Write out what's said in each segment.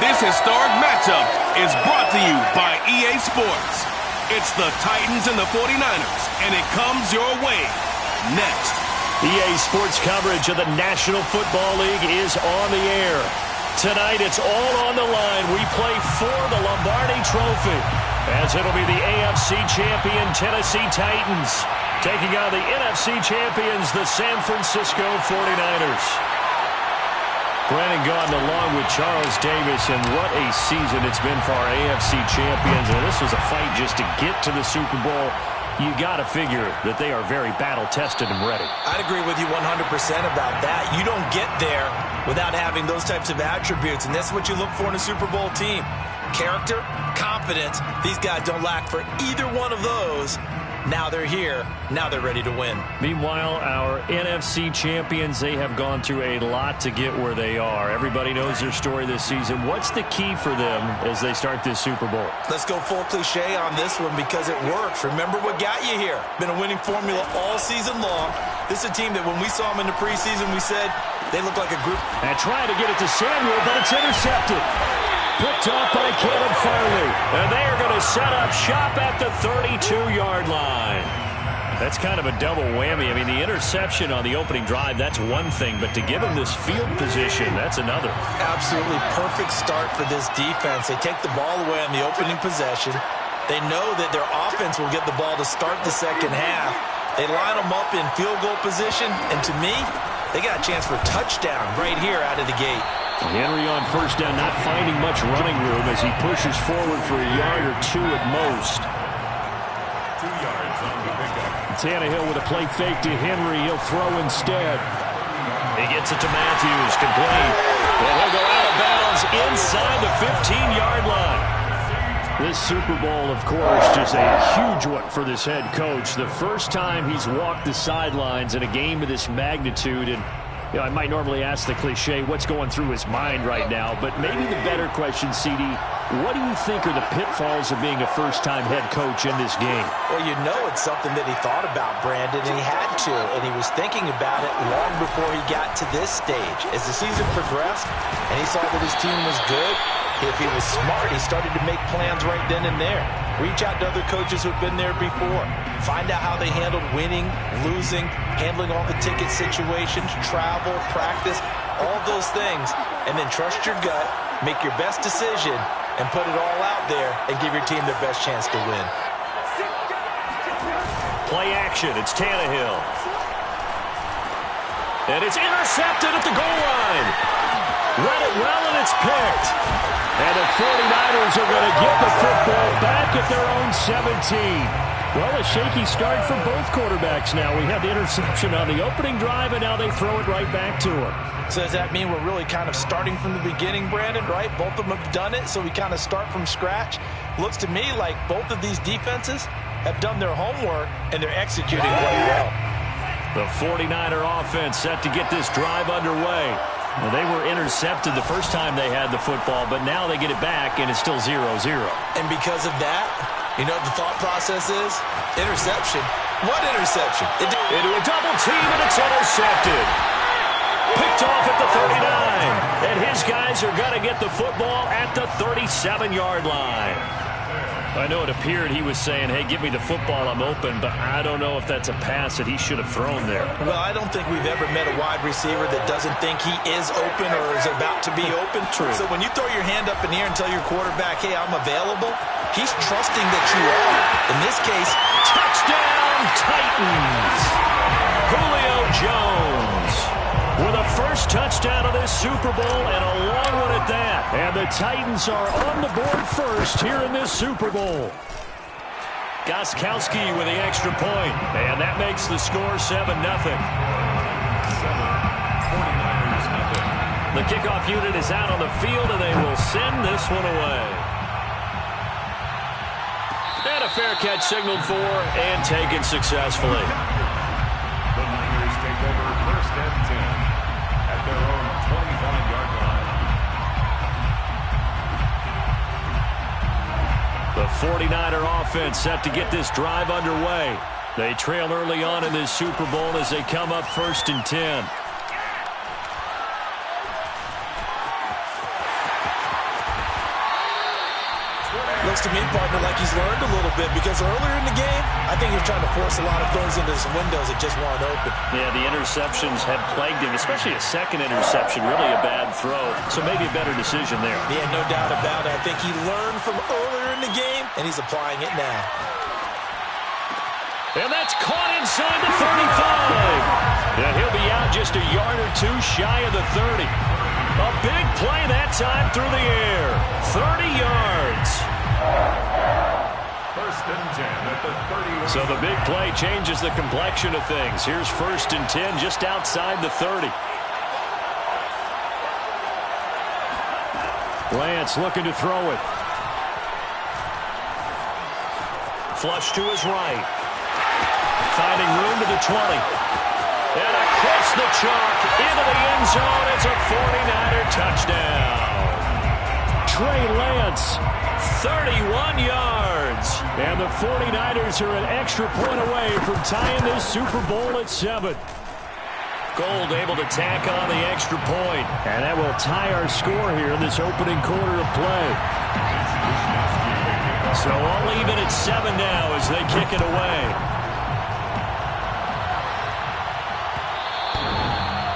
This historic matchup is brought to you by EA Sports. It's the Titans and the 49ers, and it comes your way next. EA Sports coverage of the National Football League is on the air. Tonight, it's all on the line. We play for the Lombardi Trophy, as it'll be the AFC champion Tennessee Titans taking on the NFC champions, the San Francisco 49ers. Brandon Gaudin along with Charles Davis, and what a season it's been for our AFC champions. And this was a fight just to get to the Super Bowl. You got to figure that they are very battle-tested and ready. I'd agree with you 100% about that. You don't get there without having those types of attributes, and that's what you look for in a Super Bowl team. Character, confidence. These guys don't lack for either one of those. Now they're here. Now they're ready to win. Meanwhile, our NFC champions, they have gone through a lot to get where they are. Everybody knows their story this season. What's the key for them as they start this Super Bowl? Let's go full cliche on this one because it works. Remember what got you here. Been a winning formula all season long. This is a team that when we saw them in the preseason, we said they look like a group. And trying to get it to Samuel, but it's intercepted. Picked off by Caleb Farley. And they are going to set up shop at the 32-yard line. That's kind of a double whammy. I mean, the interception on the opening drive, that's one thing. But to give them this field position, that's another. Absolutely perfect start for this defense. They take the ball away on the opening possession. They know that their offense will get the ball to start the second half. They line them up in field goal position. And to me, they got a chance for a touchdown right here out of the gate. Henry on first down, not finding much running room as he pushes forward for a yard or two at most. 2 yards on the pickup. Tannehill with a play fake to Henry. He'll throw instead. He gets it to Matthews, complete. And he'll go out of bounds inside the 15-yard line. This Super Bowl, of course, just a huge one for this head coach. The first time he's walked the sidelines in a game of this magnitude. And you know, I might normally ask the cliche, what's going through his mind right now? But maybe the better question, CD, what do you think are the pitfalls of being a first-time head coach in this game? Well, you know it's something that he thought about, Brandon, and he had to. And he was thinking about it long before he got to this stage. As the season progressed and he saw that his team was good, if he was smart, he started to make plans right then and there. Reach out to other coaches who've been there before. Find out how they handled winning, losing, handling all the ticket situations, travel, practice, all those things. And then trust your gut, make your best decision, and put it all out there and give your team their best chance to win. Play action. It's Tannehill. And it's intercepted at the goal line. Read it well, and it's picked. And the 49ers are going to get the football back at their own 17. Well, a shaky start for both quarterbacks now. We had the interception on the opening drive, and now they throw it right back to him. So does that mean we're really kind of starting from the beginning, Brandon, right? Both of them have done it, so we kind of start from scratch. Looks to me like both of these defenses have done their homework, and they're executing quite well. The 49er offense set to get this drive underway. Well, they were intercepted the first time they had the football, but now they get it back, and it's still 0-0. And because of that, you know what the thought process is? Interception. What interception? Into a double team, and it's intercepted. Picked off at the 39. And his guys are going to get the football at the 37-yard line. I know it appeared he was saying, hey, give me the football, I'm open, but I don't know if that's a pass that he should have thrown there. Well, I don't think we've ever met a wide receiver that doesn't think he is open or is about to be open. True. So when you throw your hand up in the air and tell your quarterback, hey, I'm available, he's trusting that you are. In this case, touchdown Titans! Julio Jones with a first touchdown of this Super Bowl, and a long one at that. And the Titans are on the board first here in this Super Bowl. Gostkowski with the extra point, and that makes the score 7-0. The kickoff unit is out on the field, and they will send this one away. And a fair catch signaled for and taken successfully. The Niners take over first and 10 at their own 25-yard line. The 49er offense set to get this drive underway. They trail early on in this Super Bowl as they come up first and 10. Looks to me, partner, like he's learned a little bit because earlier in the game, I think he was trying to force a lot of throws into some windows that just weren't open. Yeah, the interceptions had plagued him, especially a second interception, really a bad throw. So maybe a better decision there. Yeah, no doubt about it. I think he learned from earlier in the game, and he's applying it now. And that's caught inside the 35. And he'll be out just a yard or two shy of the 30. A big play that time through the air. 30 yards. First and 10 at the 31. So the big play changes the complexion of things. Here's first and 10 just outside the 30. Lance looking to throw it. Flush to his right. Finding room to the 20. And across the chalk into the end zone. It's a 49er touchdown. Trey Lance, 31 yards. And the 49ers are an extra point away from tying this Super Bowl at 7. Gold able to tack on the extra point. And that will tie our score here in this opening quarter of play. So all even at 7 now as they kick it away.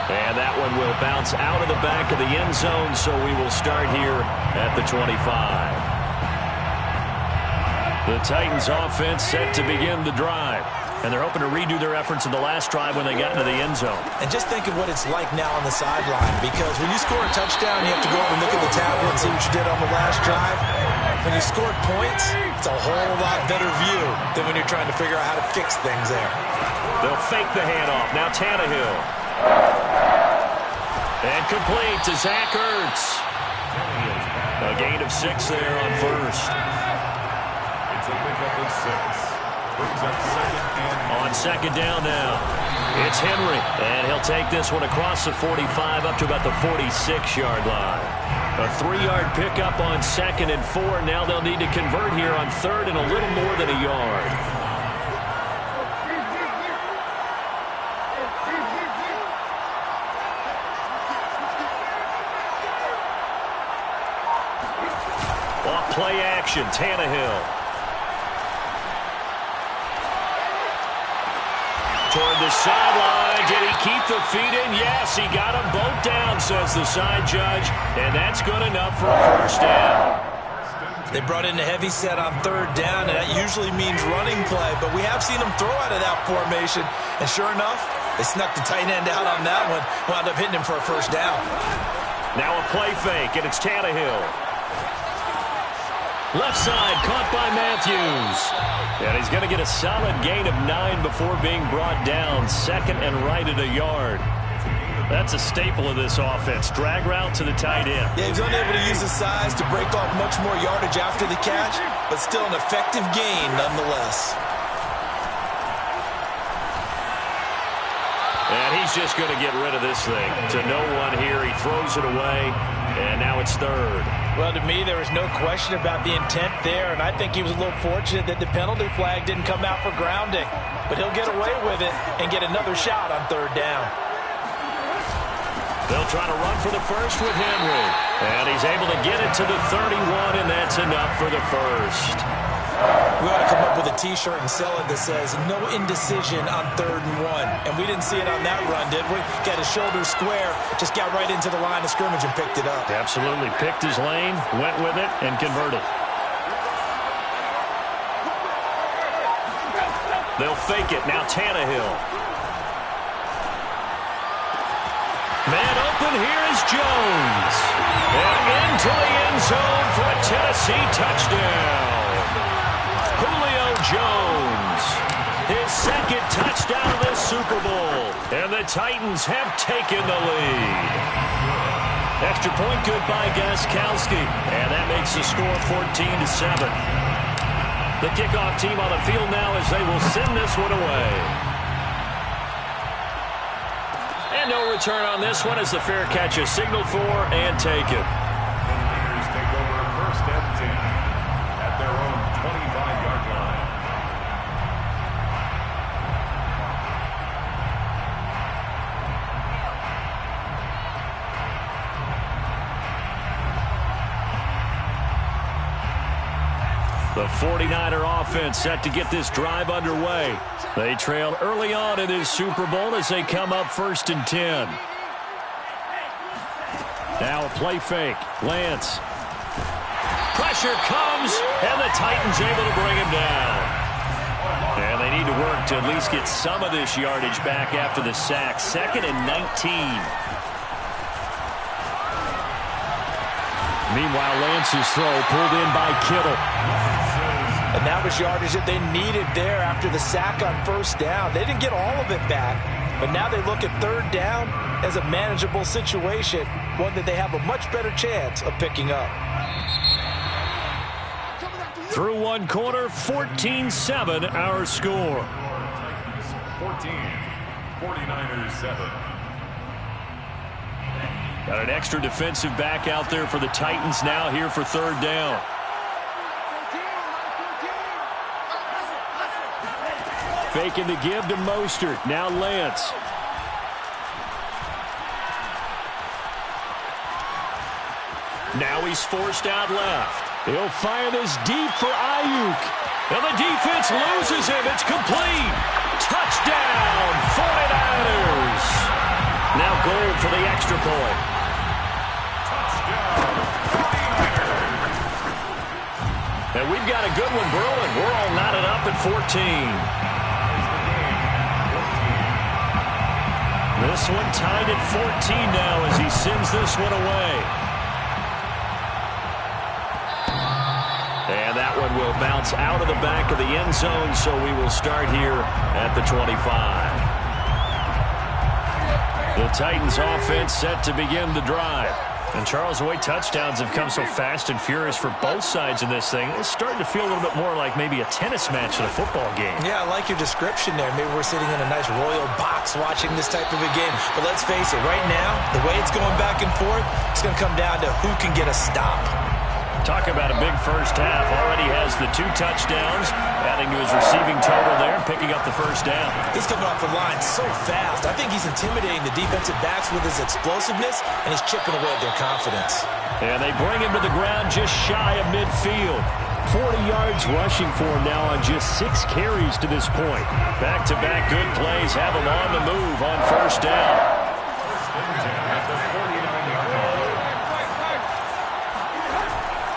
And that one will bounce out of the back of the end zone, so we will start here at the 25. The Titans offense set to begin the drive. And they're hoping to redo their efforts in the last drive when they got into the end zone. And just think of what it's like now on the sideline, because when you score a touchdown, you have to go over and look at the tablet and see what you did on the last drive. When you scored points, it's a whole lot better view than when you're trying to figure out how to fix things there. They'll fake the handoff. Now Tannehill. And complete to Zach Ertz. A gain of 6 there on first. It's a pickup of 6. Brings up on second down now. It's Henry. And he'll take this one across the 45 up to about the 46-yard line. A 3-yard pickup on second and 4. Now they'll need to convert here on third and a little more than a yard. Off play action, Tannehill. Toward the sideline. Did he keep the feet in? Yes, he got them both down, says the side judge. And that's good enough for a first down. They brought in a heavy set on third down, and that usually means running play. But we have seen them throw out of that formation. And sure enough, they snuck the tight end out on that one. Wound up hitting him for a first down. Now a play fake, and it's Tannehill. Left side, caught by Matthews. And he's going to get a solid gain of 9 before being brought down. Second and right at a yard. That's a staple of this offense. Drag route to the tight end. Yeah, he's unable to use his size to break off much more yardage after the catch, but still an effective gain nonetheless. And he's just going to get rid of this thing. To no one here. He throws it away, and now it's third. Well, to me, there was no question about the intent there, and I think he was a little fortunate that the penalty flag didn't come out for grounding. But he'll get away with it and get another shot on third down. They'll try to run for the first with Henry. And he's able to get it to the 31, and that's enough for the first. We ought to come up with a T-shirt and sell it that says, no indecision on 3rd and 1. And we didn't see it on that run, did we? Got his shoulder square, just got right into the line of scrimmage and picked it up. Absolutely. Picked his lane, went with it, and converted. They'll fake it. Now Tannehill. Man open, here is Jones. And into the end zone for a Tennessee touchdown. Julio Jones, his second touchdown of this Super Bowl. And the Titans have taken the lead. Extra point good by Gostkowski. And that makes the score 14-7. The kickoff team on the field now as they will send this one away. And no return on this one as the fair catch is signaled for and taken. Niners take over first and 10 at their own 25-yard line. The 49er offense set to get this drive underway. They trail early on in this Super Bowl as they come up 1st and 10. Now a play fake. Lance. Pressure comes, and the Titans able to bring him down. And they need to work to at least get some of this yardage back after the sack. 2nd and 19. Meanwhile, Lance's throw pulled in by Kittle. And that was yardage that they needed there after the sack on 1st down. They didn't get all of it back, but now they look at 3rd down as a manageable situation, one that they have a much better chance of picking up. Through one quarter, 14-7 our score. 14, 49ers 7. Got an extra defensive back out there for the Titans now here for 3rd down. Faking the give to Mostert. Now Lance. Now he's forced out left. He'll fire this deep for Ayuk. And the defense loses him. It's complete. Touchdown, 49ers. Now goal for the extra point. And we've got a good one brewing. We're all knotted up at 14. This one tied at 14 now as he sends this one away. And that one will bounce out of the back of the end zone, so we will start here at the 25. The Titans offense set to begin the drive. And Charles, the way touchdowns have come so fast and furious for both sides in this thing, it's starting to feel a little bit more like maybe a tennis match in a football game. Yeah, I like your description there. Maybe we're sitting in a nice royal box watching this type of a game. But let's face it, right now, the way it's going back and forth, it's going to come down to who can get a stop. Talk about a big first half. Already has the 2 touchdowns, adding to his receiving total there, picking up the first down. He's coming off the line so fast. I think he's intimidating the defensive backs with his explosiveness, and he's chipping away at their confidence. And they bring him to the ground just shy of midfield. 40 yards rushing for him now on just 6 carries to this point. Back-to-back good plays have him on the move on first down.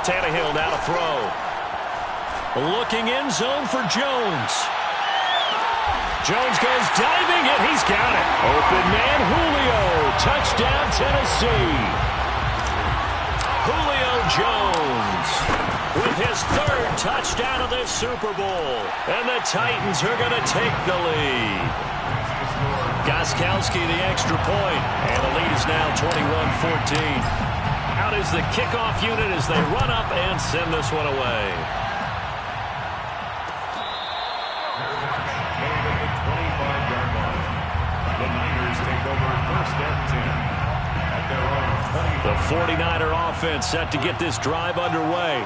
Tannehill now to throw. Looking end zone for Jones. Jones goes diving, and he's got it. Open man, Julio. Touchdown, Tennessee. Julio Jones with his 3rd touchdown of this Super Bowl. And the Titans are going to take the lead. Gostkowski the extra point, and the lead is now 21-14. Out is the kickoff unit as they run up and send this one away. The Niners take over 1st and 10 at their own 20. The 49er offense set to get this drive underway.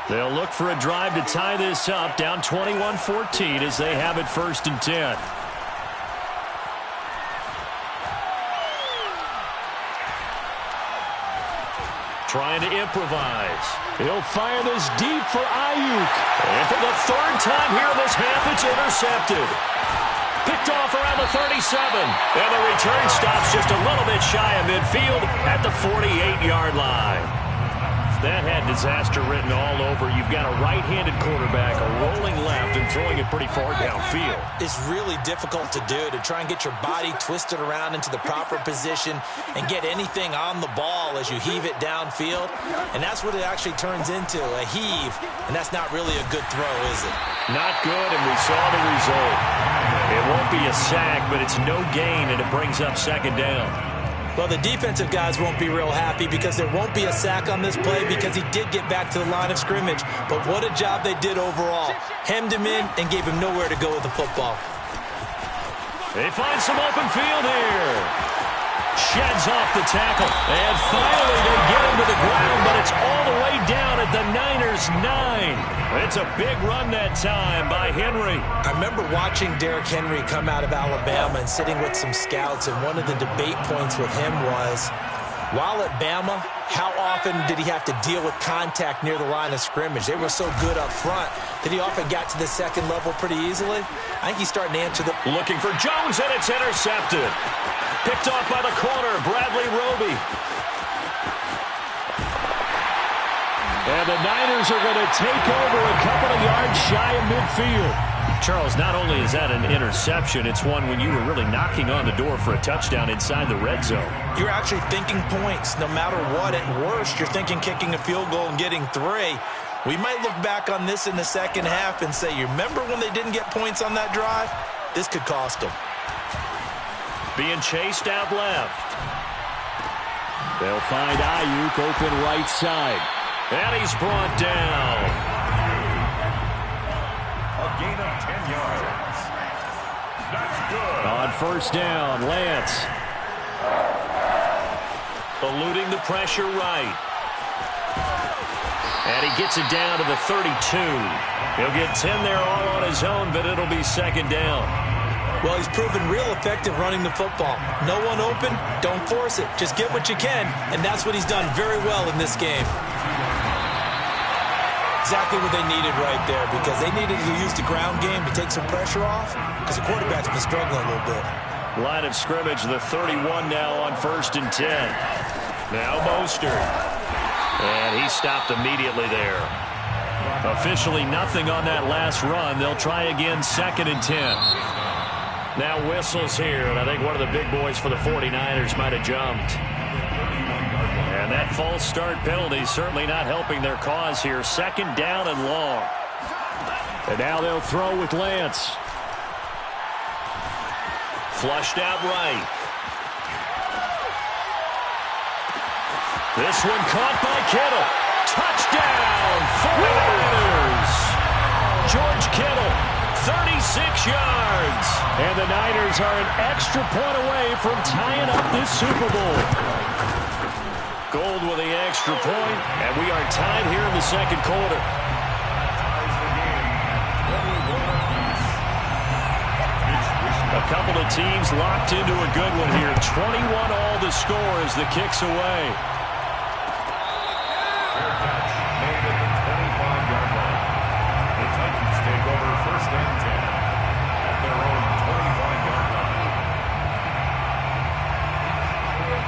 They'll look for a drive to tie this up, down 21-14 as they have it 1st and 10. Trying to improvise. He'll fire this deep for Ayuk. And for the 3rd time here in this half, it's intercepted. Picked off around the 37. And the return stops just a little bit shy of midfield at the 48-yard line. That had disaster written all over. You've got a right-handed quarterback, a rolling left, and throwing it pretty far downfield. It's really difficult to do, to try and get your body twisted around into the proper position and get anything on the ball as you heave it downfield. And that's what it actually turns into, a heave. And that's not really a good throw, is it? Not good, and we saw the result. It won't be a sack, but it's no gain, and it brings up 2nd down. Well, the defensive guys won't be real happy because there won't be a sack on this play because he did get back to the line of scrimmage. But what a job they did overall. Hemmed him in and gave him nowhere to go with the football. They find some open field here. Sheds off the tackle. And finally they get him to the ground, but it's all the way down at the Niners' 9. It's a big run that time by Henry. I remember watching Derrick Henry come out of Alabama and sitting with some scouts, and one of the debate points with him was, While at Bama, how often did he have to deal with contact near the line of scrimmage? They were so good up front that he often got to the second level pretty easily. I think he's starting to answer the... Looking for Jones, and it's intercepted. Picked off by the corner, Bradley Roby. And the Niners are going to take over a couple of yards shy of midfield. Charles, not only is that an interception, it's one when you were really knocking on the door for a touchdown inside the red zone. You're actually thinking points. No matter what, at worst, you're thinking kicking a field goal and getting 3. We might look back on this in the second half and say, you remember when they didn't get points on that drive? This could cost them. Being chased out left. They'll find Ayuk open right side. And he's brought down. A gain of 10 yards. That's good. On first down, Lance. Eluding the pressure right. And he gets it down to the 32. He'll get 10 there all on his own, but it'll be second down. Well, he's proven real effective running the football. No one open, don't force it. Just get what you can, and that's what he's done very well in this game. Exactly what they needed right there, because they needed to use the ground game to take some pressure off, because the quarterback's been struggling a little bit. Line of scrimmage, the 31 now on first and 10. Now Mostert. And he stopped immediately there. Officially nothing on that last run. They'll try again second and 10. Now whistles here, and I think one of the big boys for the 49ers might have jumped. And that false start penalty certainly not helping their cause here. Second down and long. And now they'll throw with Lance. Flushed out right. This one caught by Kittle. Touchdown, 49ers. George Kittle, 36 yards. And the Niners are an extra point away from tying up this Super Bowl. Gold with the extra point, and we are tied here in the second quarter. A couple of teams locked into a good one here. 21 all the score as the kick's away. Fair catch made at the 25-yard line. The Titans take over first and 10 at their own 25-yard line.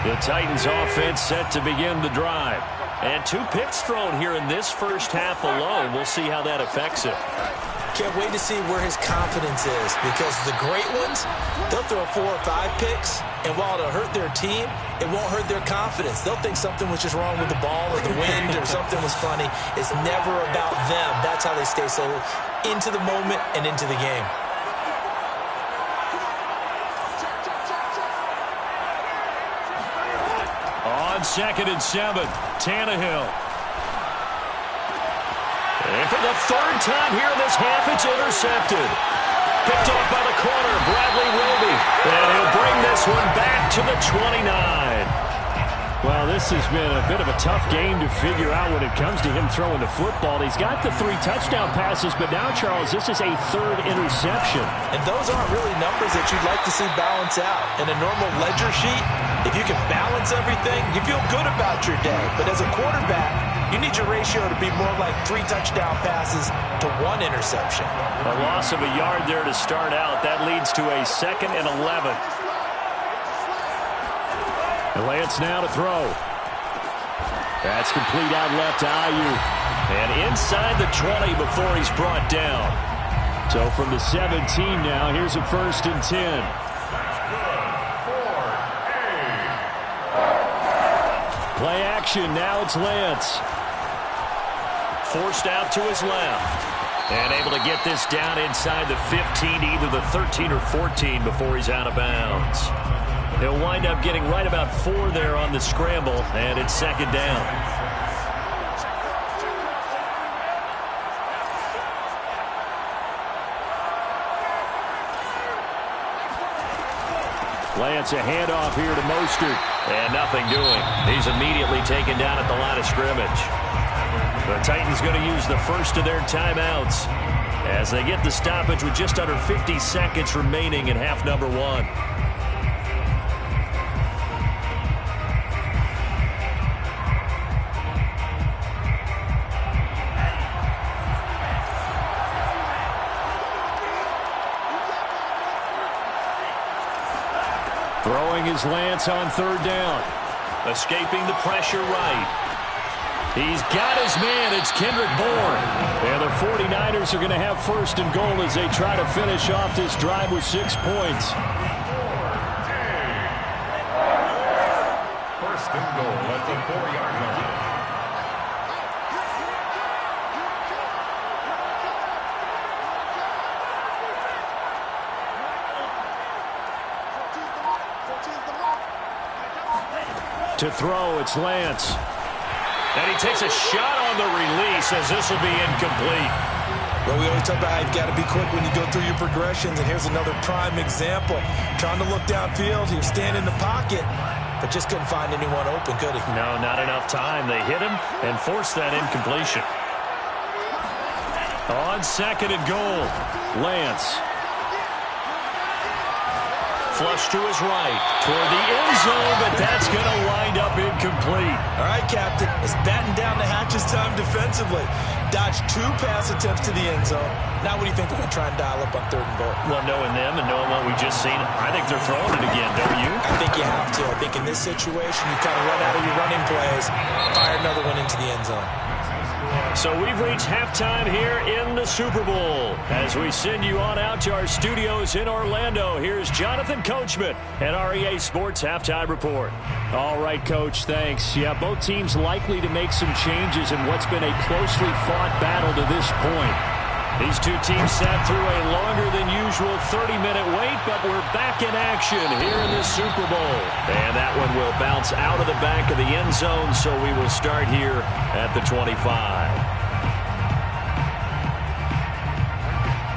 The Titans offense set to begin the drive. And 2 picks thrown here in this first half alone. We'll see how that affects it. Can't wait to see where his confidence is, because the great ones, they'll throw 4 or 5 picks, and while it'll hurt their team, it won't hurt their confidence. They'll think something was just wrong with the ball or the wind or something was funny. It's never about them. That's how they stay so into the moment and into the game. On second and 7, Tannehill. And for the third time here in this half, it's intercepted. Picked off by the corner, Bradley Roby. And he'll bring this one back to the 29. Well, this has been a bit of a tough game to figure out when it comes to him throwing the football. He's got the 3 touchdown passes, but now, Charles, this is a 3rd interception. And those aren't really numbers that you'd like to see balance out. In a normal ledger sheet, if you can balance everything, you feel good about your day. But as a quarterback, you need your ratio to be more like 3 touchdown passes to 1 interception. A loss of a yard there to start out. That leads to a 2nd and 11. And Lance now to throw. That's complete out left to Ayuk. And inside the 20 before he's brought down. So from the 17 now, here's a first and 10. Play action, now it's Lance. Forced out to his left. And able to get this down inside the 15, either the 13 or 14 before he's out of bounds. He'll wind up getting right about 4 there on the scramble, and it's second down. Lance, a handoff here to Mostert. And nothing doing. He's immediately taken down at the line of scrimmage. The Titans going to use the first of their timeouts as they get the stoppage with just under 50 seconds remaining in half number 1. Throwing his Lance on third down. Escaping the pressure right. He's got his man. It's Kendrick Bourne. And the 49ers are going to have first and goal as they try to finish off this drive with 6 points. First and goal at the 4-yard line. To throw, it's Lance. And he takes a shot on the release as this will be incomplete. Well, we always talk about how you've got to be quick when you go through your progressions, and here's another prime example. Trying to look downfield, he was standing in the pocket, but just couldn't find anyone open, could he? No, not enough time. They hit him and forced that incompletion. On second and goal, Lance. Flush to his right, toward the end zone, but that's going to wind up incomplete. All right, Captain, it's batten down the hatches time defensively. Dodged 2 pass attempts to the end zone. Now what do you think they're going to try and dial up on third and goal? Well, knowing them and knowing what we just seen, I think they're throwing it again, don't you? I think you have to. I think in this situation, you kind of run out of your running plays, fire another one into the end zone. So we've reached halftime here in the Super Bowl. As we send you on out to our studios in Orlando, here's Jonathan Coachman at our EA Sports Halftime Report. All right, Coach, thanks. Yeah, both teams likely to make some changes in what's been a closely fought battle to this point. These two teams sat through a longer than usual 30-minute wait, but we're back in action here in the Super Bowl. And that one will bounce out of the back of the end zone, so we will start here at the 25.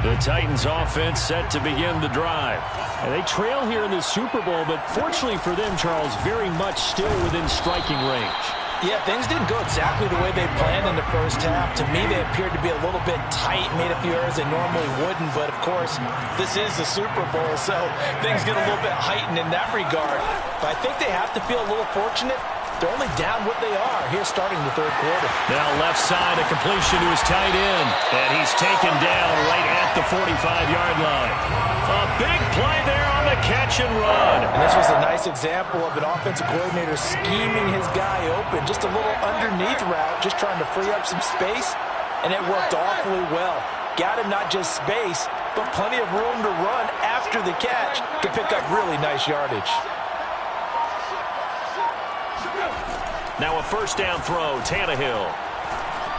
The Titans offense set to begin the drive. And they trail here in the Super Bowl, but fortunately for them, Charles, very much still within striking range. Yeah, things didn't go exactly the way they planned in the first half. To me, they appeared to be a little bit tight, made a few errors they normally wouldn't. But, of course, this is the Super Bowl, so things get a little bit heightened in that regard. But I think they have to feel a little fortunate. They're only down what they are here starting the third quarter. Now left side, a completion to his tight end. And he's taken down right at the 45-yard line. A big play there on the catch and run. And this was a nice example of an offensive coordinator scheming his guy open. Just a little underneath route, just trying to free up some space. And it worked awfully well. Got him not just space, but plenty of room to run after the catch to pick up really nice yardage. Now a first down throw, Tannehill.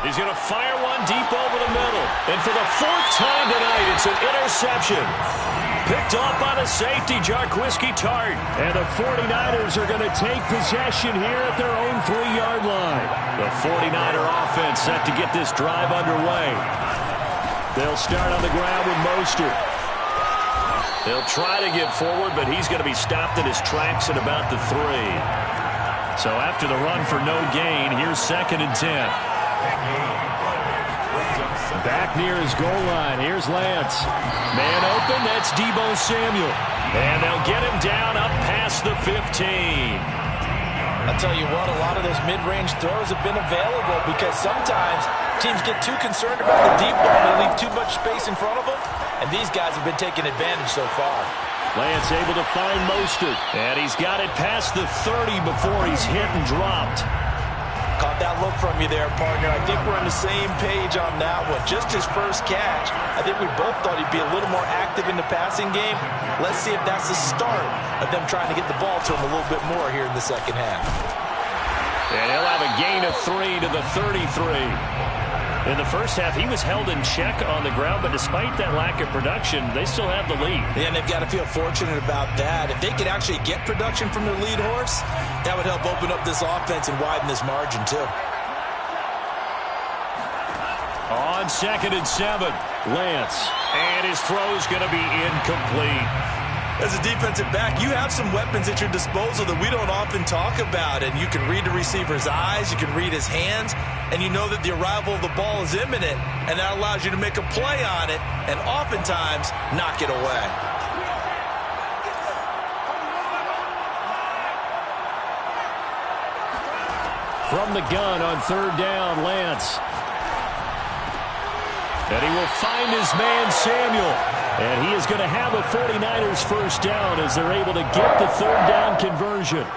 He's going to fire one deep over the middle. And for the 4th time tonight, it's an interception. Picked off by the safety, Jarquiski Tart. And the 49ers are going to take possession here at their own 3-yard line. The 49er offense set to get this drive underway. They'll start on the ground with Mostert. They'll try to get forward, but he's going to be stopped in his tracks at about the 3. So after the run for no gain, here's 2nd and 10. Back near his goal line. Here's Lance. Man open, that's Deebo Samuel. And they'll get him down up past the 15. I'll tell you what, a lot of those mid-range throws have been available because sometimes teams get too concerned about the deep ball. They leave too much space in front of them, and these guys have been taking advantage so far. Lance able to find Mostert. And he's got it past the 30 before he's hit and dropped. Caught that look from you there, partner. I think we're on the same page on that one. Just his first catch. I think we both thought he'd be a little more active in the passing game. Let's see if that's the start of them trying to get the ball to him a little bit more here in the second half. And he'll have a gain of 3 to the 33. In the first half, he was held in check on the ground, but despite that lack of production, they still have the lead. Yeah, and they've got to feel fortunate about that. If they could actually get production from their lead horse, that would help open up this offense and widen this margin, too. On 2nd and 7, Lance. And his throw's going to be incomplete. As a defensive back, you have some weapons at your disposal that we don't often talk about. And you can read the receiver's eyes, you can read his hands, and you know that the arrival of the ball is imminent. And that allows you to make a play on it and oftentimes knock it away. From the gun on 3rd down, Lance. And he will find his man, Samuel. And he is going to have a 49ers first down as they're able to get the third down conversion.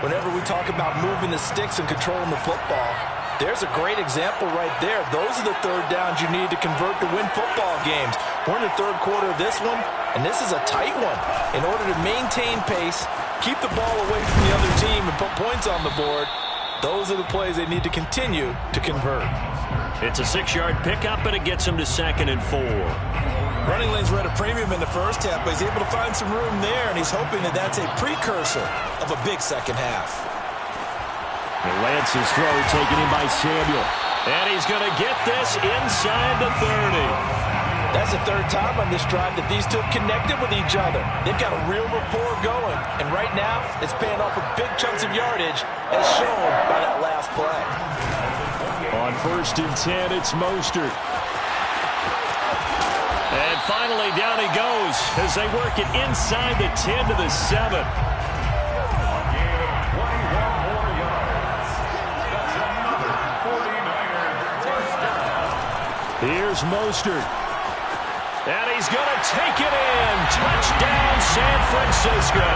Whenever we talk about moving the sticks and controlling the football, there's a great example right there. Those are the third downs you need to convert to win football games. We're in the third quarter of this one, and this is a tight one. In order to maintain pace, keep the ball away from the other team, and put points on the board, those are the plays they need to continue to convert. It's a 6-yard pickup, and it gets him to 2nd and 4. Running lanes were at a premium in the first half, but he's able to find some room there, and he's hoping that that's a precursor of a big second half. Lance's throw taken in by Samuel. And he's going to get this inside the 30. That's the third time on this drive that these two have connected with each other. They've got a real rapport going, and right now it's paying off with big chunks of yardage, as shown by that last play. On 1st and 10, it's Mostert. And finally, down he goes as they work it inside the 10 to the 7. Here's Mostert. And he's going to take it in. Touchdown, San Francisco.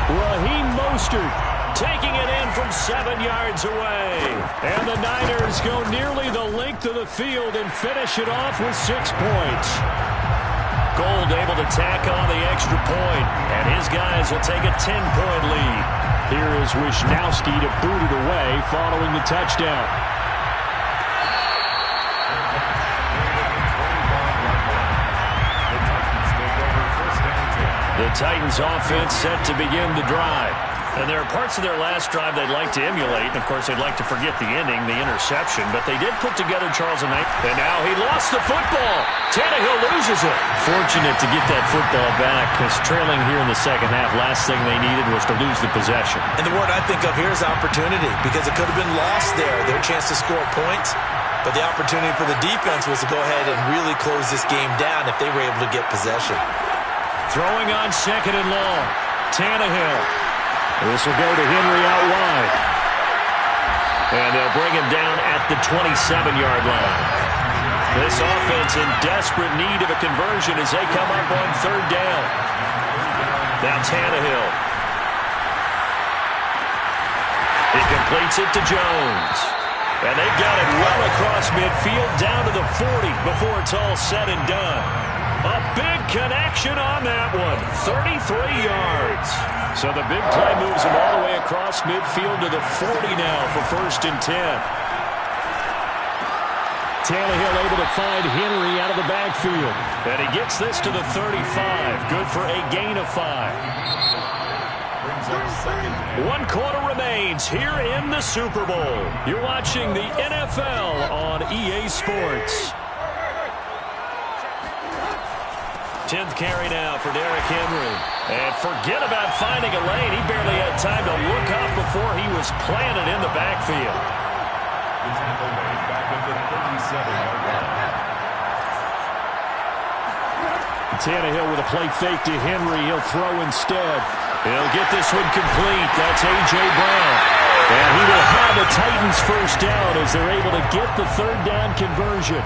Raheem Mostert taking it in from 7 yards away. And the Niners go nearly the length of the field and finish it off with 6 points. Gold able to tack on the extra point, and his guys will take a 10-point lead. Here is Wisnowski to boot it away following the touchdown. The Titans offense set to begin the drive. And there are parts of their last drive they'd like to emulate. And, of course, they'd like to forget the ending, the interception. But they did put together Charles and Knight. And now he lost the football. Tannehill loses it. Fortunate to get that football back, because trailing here in the second half, last thing they needed was to lose the possession. And the word I think of here is opportunity, because it could have been lost there, their chance to score points. But the opportunity for the defense was to go ahead and really close this game down if they were able to get possession. Throwing on 2nd and long. Tannehill. This will go to Henry out wide. And they'll bring him down at the 27-yard line. This offense in desperate need of a conversion as they come up on 3rd down. Now Tannehill. He completes it to Jones. And they've got it well across midfield down to the 40 before it's all said and done. A big connection on that one. 33 yards. So the big play moves him all the way across midfield to the 40 now for 1st and 10. Tannehill able to find Henry out of the backfield. And he gets this to the 35. Good for a gain of 5. 1 quarter remains here in the Super Bowl. You're watching the NFL on EA Sports. 10th carry now for Derrick Henry. And forget about finding a lane. He barely had time to look up before he was planted in the backfield. The tackle made back at the 37-yard line. Tannehill with a play fake to Henry. He'll throw instead. He'll get this one complete. That's A.J. Brown. And he will have the Titans first down as they're able to get the 3rd down conversion.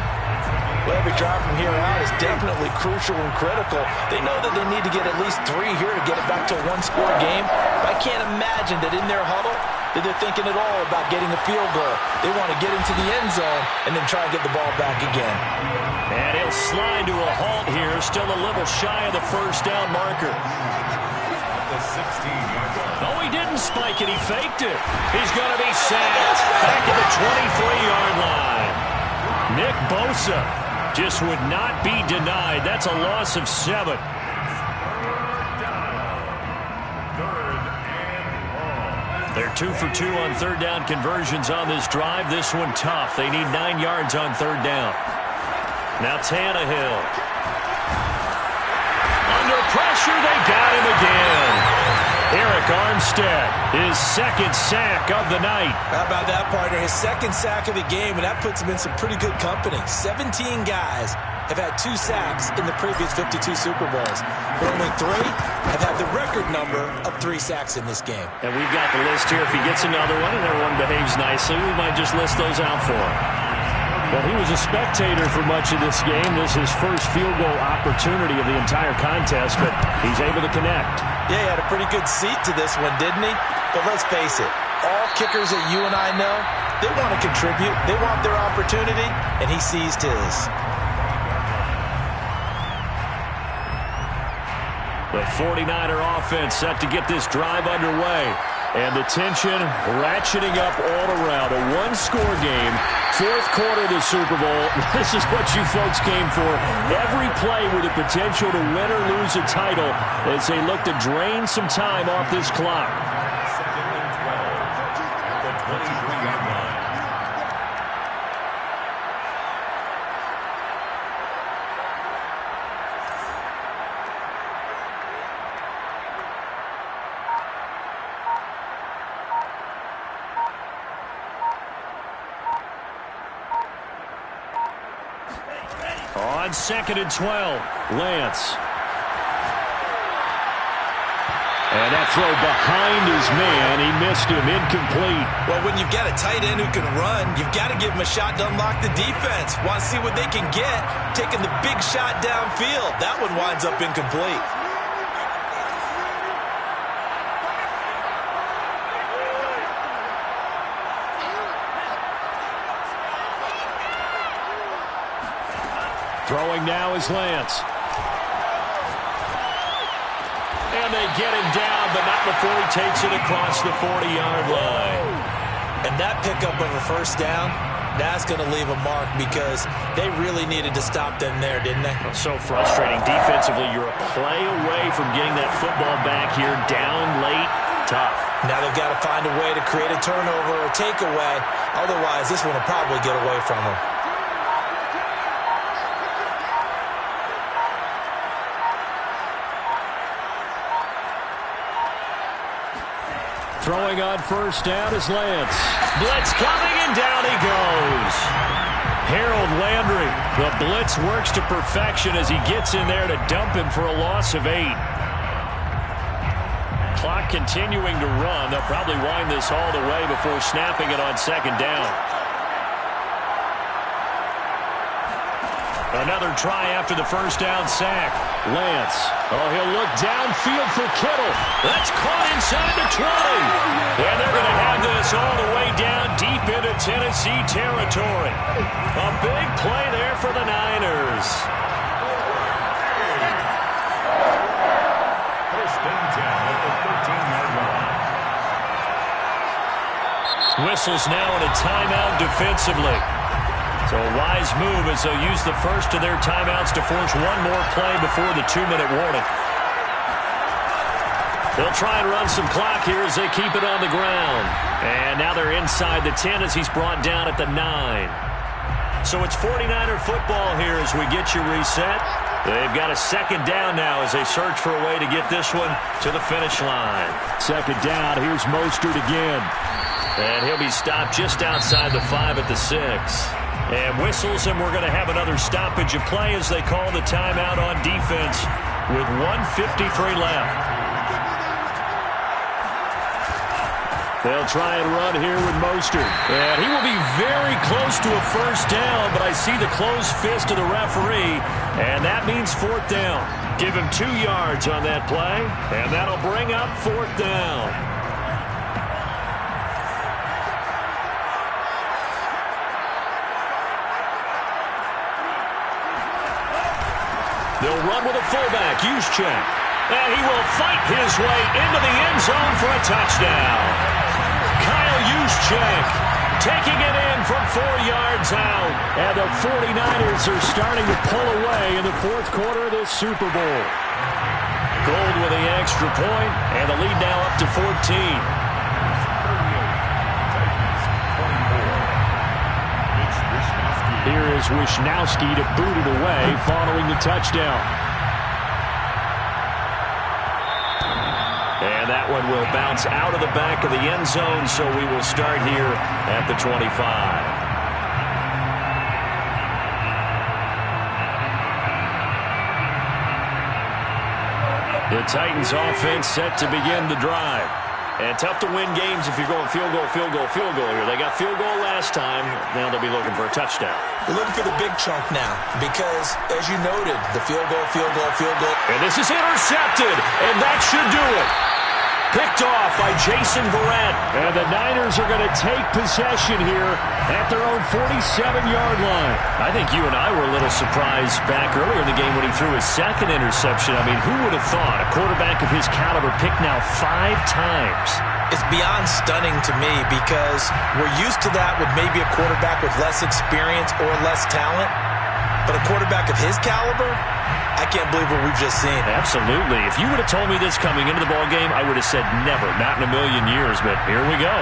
Well, every drive from here out is definitely crucial and critical. They know that they need to get at least 3 here to get it back to a 1-score game. But I can't imagine that in their huddle that they're thinking at all about getting a field goal. They want to get into the end zone and then try and get the ball back again. And he'll slide to a halt here, still a little shy of the first down marker. At the 16-yard line. Oh, he didn't spike it. He faked it. He's going to be sacked back at the 23-yard line. Nick Bosa just would not be denied. That's a loss of 7. They're 2 for 2 on 3rd down conversions on this drive. This one tough. They need 9 yards on 3rd down. Now Tannehill. Under pressure, they got him again. Eric Armstead, his 2nd sack of the night. How about that, partner? His 2nd sack of the game, and that puts him in some pretty good company. 17 guys have had 2 sacks in the previous 52 Super Bowls. But only 3 have had the record number of 3 sacks in this game. And we've got the list here. If he gets another one and everyone behaves nicely, we might just list those out for him. Well, he was a spectator for much of this game. This is his first field goal opportunity of the entire contest, but he's able to connect. Yeah, he had a pretty good seat to this one, didn't he? But let's face it, all kickers that you and I know, they want to contribute. They want their opportunity, and he seized his. The 49er offense set to get this drive underway. And the tension ratcheting up all around. A one-score game, fourth quarter of the Super Bowl. This is what you folks came for. Every play with the potential to win or lose a title as they look to drain some time off this clock. Second and 12 at the 23-yard line. On second and 12, Lance. And that throw behind his man. He missed him, incomplete. Well, when you've got a tight end who can run, you've got to give him a shot to unlock the defense. Want to see what they can get. Taking the big shot downfield. That one winds up incomplete. Throwing now is Lance. And they get him down, but not before he takes it across the 40-yard line. And that pickup of a first down, that's going to leave a mark because they really needed to stop them there, didn't they? So frustrating. Defensively, you're a play away from getting that football back here down late. Tough. Now they've got to find a way to create a turnover or takeaway. Otherwise, this one will probably get away from them. Throwing on first down is Lance. Blitz coming, and down he goes. Harold Landry. The blitz works to perfection as he gets in there to dump him for a loss of 8. Clock continuing to run. They'll probably wind this all the way before snapping it on second down. Another try after the first down sack. Lance. Oh, he'll look downfield for Kittle. That's caught inside the 20. And they're going to have this all the way down deep into Tennessee territory. A big play there for the Niners. First and 10 at the 13-yard line. Whistles now in a timeout defensively. So a wise move as they'll use the first of their timeouts to force one more play before the 2-minute warning. They'll try and run some clock here as they keep it on the ground. And now they're inside the 10 as he's brought down at the 9. So it's 49er football here as we get you reset. They've got a second down now as they search for a way to get this one to the finish line. Second down, here's Mostert again. And he'll be stopped just outside the 5 at the 6. And whistles, and we're going to have another stoppage of play as they call the timeout on defense with 1:53 left. They'll try and run here with Mostert. And he will be very close to a first down, but I see the closed fist of the referee, and that means fourth down. Give him 2 yards on that play, and that'll bring up fourth down. They'll run with a fullback, Juszczyk. And he will fight his way into the end zone for a touchdown. Kyle Juszczyk taking it in from 4 yards out. And the 49ers are starting to pull away in the fourth quarter of this Super Bowl. Gold with the extra point, and the lead now up to 14. Here is Wishnowsky to boot it away following the touchdown. And that one will bounce out of the back of the end zone, so we will start here at the 25. The Titans offense set to begin the drive. And tough to win games if you're going field goal, field goal, field goal here. They got field goal last time. Now they'll be looking for a touchdown. They're looking for the big chunk now because, as you noted, the field goal, field goal, field goal. And this is intercepted, and that should do it. Picked off by Jason Verrett. And the Niners are going to take possession here at their own 47-yard line. I think you and I were a little surprised back earlier in the game when he threw his second interception. I mean, who would have thought a quarterback of his caliber picked now 5 times? It's beyond stunning to me because we're used to that with maybe a quarterback with less experience or less talent. But a quarterback of his caliber, I can't believe what we've just seen. Absolutely. If you would have told me this coming into the ballgame, I would have said never, not in a million years, but here we go.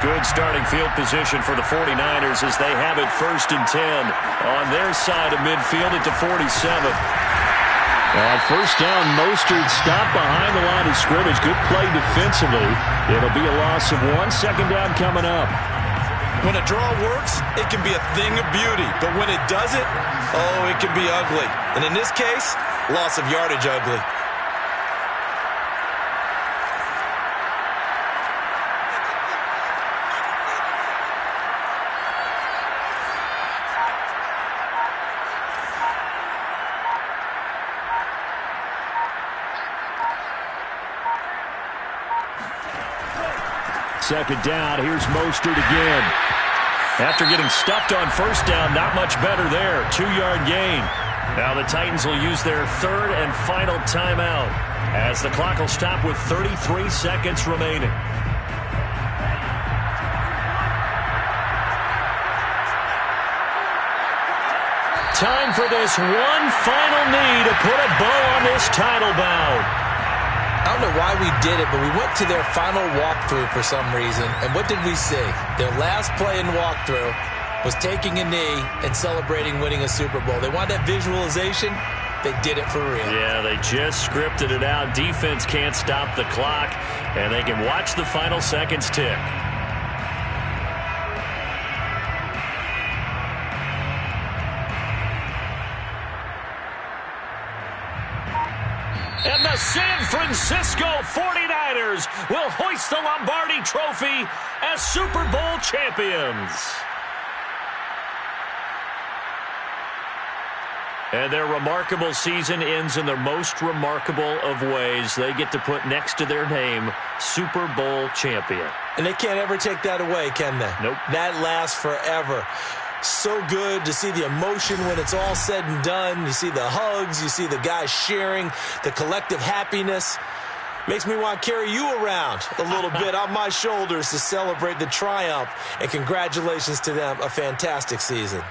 Good starting field position for the 49ers as they have it 1st and 10 on their side of midfield at the 47. On 1st down, Mostert stopped behind the line of scrimmage. Good play defensively. It'll be a loss of 1. 2nd down coming up. When a draw works, it can be a thing of beauty. But when it doesn't, oh, it can be ugly. And in this case, loss of yardage ugly. Second down, here's Mostert again. After getting stuffed on 1st down, not much better there. 2-yard gain. Now the Titans will use their 3rd and final timeout as the clock will stop with 33 seconds remaining. Time for this one final knee to put a bow on this title bout. I don't know why we did it, but we went to their final walkthrough for some reason. And what did we see? Their last play in walkthrough was taking a knee and celebrating winning a Super Bowl. They wanted that visualization. They did it for real. Yeah, they just scripted it out. Defense can't stop the clock, and they can watch the final seconds tick. And the San Francisco 49ers will hoist the Lombardi Trophy as Super Bowl champions. And their remarkable season ends in the most remarkable of ways. They get to put next to their name, Super Bowl champion. And they can't ever take that away, can they? Nope. That lasts forever. So good to see the emotion when it's all said and done. You see the hugs. You see the guys sharing, the collective happiness. Makes me want to carry you around a little bit on my shoulders to celebrate the triumph. And congratulations to them. A fantastic season.